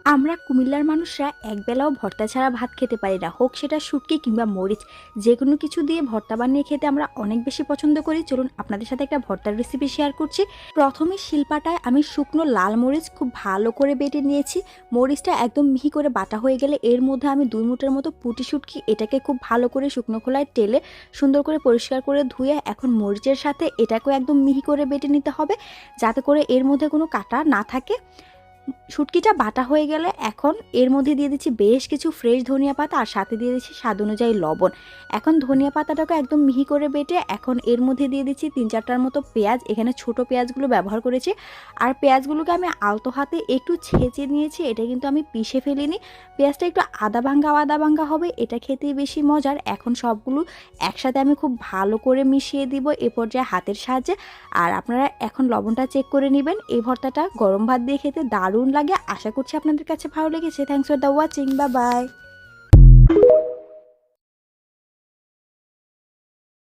আমরা কুমিল্লার মানুষরা একবেলাও ভর্তা ছাড়া ভাত খেতে পারি না, হোক সেটা শুটকি কিংবা মরিচ, যে কোনো কিছু দিয়ে ভর্তা বানিয়ে খেতে আমরা অনেক বেশি পছন্দ করি। চলুন আপনাদের সাথে একটা ভর্তার রেসিপি শেয়ার করছি। প্রথমে শিলপাটায় আমি শুকনো লাল মরিচ খুব ভালো করে বেটে নিয়েছি। মরিচটা একদম মিহি করে বাটা হয়ে গেলে এর মধ্যে আমি 2 মুঠের মতো পুঁটি শুটকি, এটাকে খুব ভালো করে শুকনো খোলায় টেলে সুন্দর করে পরিষ্কার করে ধুয়ে এখন মরিচের সাথে এটাকেও একদম মিহি করে বেটে নিতে হবে, যাতে করে এর মধ্যে কোনো কাটা না থাকে। শুটকিটা বাটা হয়ে গেলে এখন এর মধ্যে দিয়ে দিচ্ছি বেশ কিছু ফ্রেশ ধনিয়া পাতা, আর সাথে দিয়ে দিচ্ছি স্বাদ অনুযায়ী লবণ। এখন ধনিয়া পাতাটাকে একদম মিহি করে বেটে এখন এর মধ্যে দিয়ে দিচ্ছি 3-4টার মতো পেঁয়াজ, এখানে ছোট পেঁয়াজগুলো ব্যবহার করেছি। আর পেঁয়াজগুলোকে আমি আলতো হাতে একটু ছেঁচে নিয়েছি, এটা কিন্তু আমি পিষে ফেলিনি। পেঁয়াজটা একটু আদা ভাঙ্গা হবে, এটা খেতেই বেশি মজার। এখন সবগুলো একসাথে আমি খুব ভালো করে মিশিয়ে দিব এ পর্যায়ে হাতের সাহায্যে। আর আপনারা এখন লবণটা চেক করে নেবেন। এই ভর্তাটা গরম ভাত দিয়ে খেতে দারুণ লাগে। আশা করছি আপনাদের কাছে ভালো লেগেছে। Thanks for the watching, bye bye.